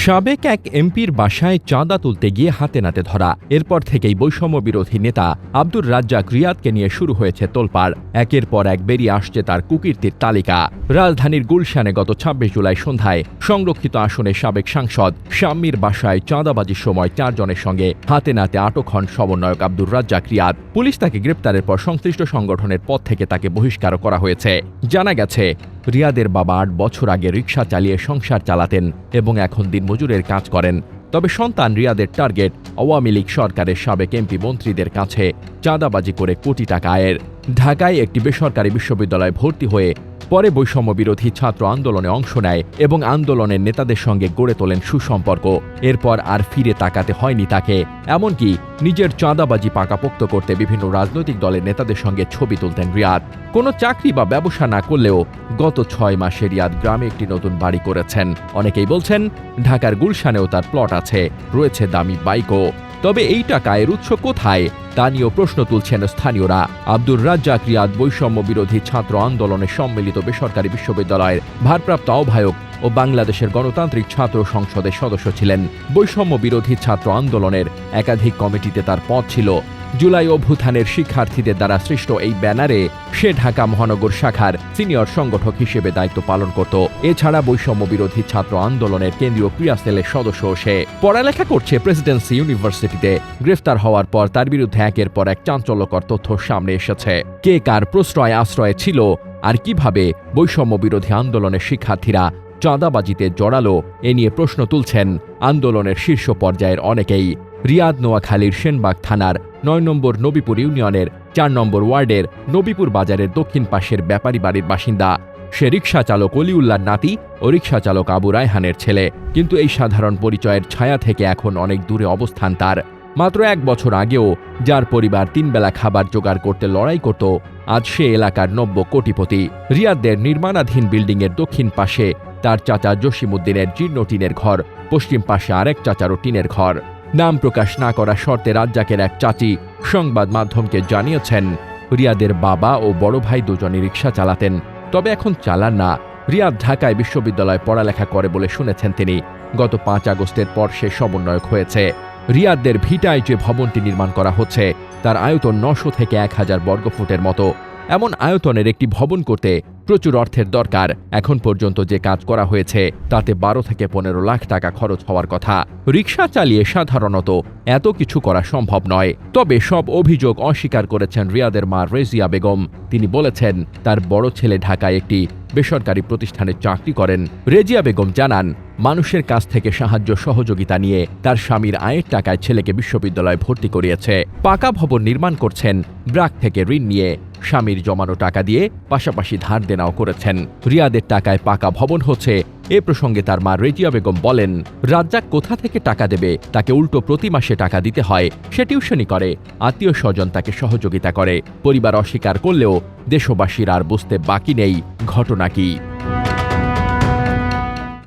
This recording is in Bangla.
সাবেক এক এমপির বাসায় চাঁদা তুলতে গিয়ে হাতে নাতে ধরা। এরপর থেকেই বৈষম্য বিরোধী নেতা আব্দুর রাজ্জাক রিয়াদকে নিয়ে শুরু হয়েছে তোলপাড়। একের পর এক বেরিয়ে আসছে তার কুকীর্তির তালিকা। রাজধানীর গুলশানে গত ২৬ জুলাই সন্ধ্যায় সংরক্ষিত আসনের সাবেক সাংসদ শাম্মীর বাসায় চাঁদাবাজির সময় ৪ জনের সঙ্গে হাতে নাতে আটক হন সমন্বয়ক আব্দুর রাজ্জাক রিয়াদ। পুলিশ তাকে গ্রেপ্তারের পর সংশ্লিষ্ট সংগঠনের পদ থেকে তাকে বহিষ্কারও করা হয়েছে। জানা গেছে, রিয়াদের বাবা ৮ বছর আগে রিকশা চালিয়ে সংসার চালাতেন এবং এখন দিনমজুরের কাজ করেন। তবে সন্তান রিয়াদের টার্গেট আওয়ামী লীগ সরকারের সাবেক এমপি মন্ত্রীদের কাছে চাঁদাবাজি করে কোটি টাকা আয়ের। ঢাকায় একটি বেসরকারি বিশ্ববিদ্যালয়ে ভর্তি হয়ে পরে বৈষম্য বিরোধী ছাত্র আন্দোলনে অংশ নেয় এবং আন্দোলনের নেতাদের সঙ্গে গড়ে তোলেন সুসম্পর্ক। এরপর আর ফিরে তাকাতে হয়নি তাকে। এমনকি নিজের চাঁদাবাজি পাকাপোক্ত করতে বিভিন্ন রাজনৈতিক দলের নেতাদের সঙ্গে ছবি তুলতেন রিয়াদ। কোনো চাকরি বা ব্যবসা না করলেও গত ৬ মাসে রিয়াদ গ্রামে একটি নতুন বাড়ি করেছেন। অনেকেই বলছেন ঢাকার গুলশানেও তার প্লট আছে, রয়েছে দামি বাইকও। তবে এই টাকার উৎস কোথায় তা নিয়েও প্রশ্ন তুলছেন স্থানীয়রা। আব্দুর রাজ্জাক রিয়াদ বৈষম্য বিরোধী ছাত্র আন্দোলনে সম্মিলিত বেসরকারি বিশ্ববিদ্যালয়ের ভারপ্রাপ্ত আহ্বায়ক ও বাংলাদেশের গণতান্ত্রিক ছাত্র সংসদের সদস্য ছিলেন। বৈষম্য বিরোধী ছাত্র আন্দোলনের একাধিক কমিটিতে তার পদ ছিল। জুলাই অভ্যুত্থানের শিক্ষার্থীদের দ্বারা সৃষ্ট এই ব্যানারে সে ঢাকা মহানগর শাখার সিনিয়র সংগঠক হিসেবে দায়িত্ব পালন করত। এছাড়া বৈষম্য বিরোধী ছাত্র আন্দোলনের কেন্দ্রীয় ক্রিয়া সেলের সদস্য সে। পড়ালেখা করছে প্রেসিডেন্সি ইউনিভার্সিটিতে। গ্রেফতার হওয়ার পর তার বিরুদ্ধে একের পর এক চাঞ্চল্যকর তথ্য সামনে এসেছে। কে কার প্রশ্রয় আশ্রয়ে ছিল আর কিভাবে বৈষম্য বিরোধী আন্দোলনের শিক্ষার্থীরা চাঁদাবাজিতে জড়ালো এ নিয়ে প্রশ্ন তুলছেন আন্দোলনের শীর্ষ পর্যায়ের অনেকেই। রিয়াদ নোয়াখালীর সেনবাগ থানার ৯ নম্বর নবীপুর ইউনিয়নের ৪ নম্বর ওয়ার্ডের নবীপুর বাজারের দক্ষিণ পাশের ব্যাপারী বাড়ির বাসিন্দা। সে রিকশা চালক অলিউল্লাহর নাতি ও রিকশা চালক আবু রায়হানের ছেলে। কিন্তু এই সাধারণ পরিচয়ের ছায়া থেকে এখন অনেক দূরে অবস্থান তার। মাত্র ১ বছর আগেও যার পরিবার ৩ বেলা খাবার জোগাড় করতে লড়াই করত, আজ সে এলাকার নব্য কোটিপতি। রিয়াদের নির্মাণাধীন বিল্ডিংয়ের দক্ষিণ পাশে তার চাচা জসিমউদ্দিনের জীর্ণ টিনের ঘর, পশ্চিম পাশে আরেক চাচারও টিনের ঘর। নাম প্রকাশ না করা শর্তে রাজ্জাকের এক চাচি সংবাদ মাধ্যমকে জানিয়েছেন, রিয়াদের বাবা ও বড় ভাই দুজনই রিকশা চালাতেন, তবে এখন চালান না। রিয়াদ ঢাকায় বিশ্ববিদ্যালয়ে পড়ালেখা করে বলে শুনেছেন তিনি। গত ৫ আগস্টের পর সে সমন্বয়ক হয়েছে। রিয়াদের ভিটায় যে ভবনটি নির্মাণ করা হচ্ছে তার আয়তন ৯০০ থেকে ১,০০০ বর্গফুটের মতো। এমন আয়তনের একটি ভবন করতে প্রচুর অর্থের দরকার। এখন পর্যন্ত যে কাজ করা হয়েছে তাতে ১২ থেকে ১৫ লাখ টাকা খরচ হওয়ার কথা। রিকশা চালিয়ে সাধারণত এত কিছু করা সম্ভব নয়। তবে সব অভিযোগ অস্বীকার করেছেন রিয়াদের মা রেজিয়া বেগম। তিনি বলেছেন, তার বড় ছেলে ঢাকায় একটি বেসরকারি প্রতিষ্ঠানে চাকরি করেন। রেজিয়া বেগম জানান, মানুষের কাছ থেকে সাহায্য সহযোগিতা নিয়ে তার স্বামীর আয়ের টাকায় ছেলেকে বিশ্ববিদ্যালয়ে ভর্তি করিয়েছে। পাকা ভবন নির্মাণ করছেন ব্র্যাক থেকে ঋণ নিয়ে। স্বামীর জমানো টাকা দিয়ে পাশাপাশি ধার দেনাও করেছেন। রিয়াদের টাকায় পাকা ভবন হচ্ছে। এ প্রসঙ্গে তার মা রেজিয়া বেগম বলেন, রাজ্জাক কোথা থেকে টাকা দেবে? তাকে উল্টো প্রতি মাসে টাকা দিতে হয়। সে টিউশনি করে, আত্মীয় স্বজন তাকে সহযোগিতা করে। পরিবার অস্বীকার করলেও দেশবাসীর আর বুঝতে বাকি নেই ঘটনা কি।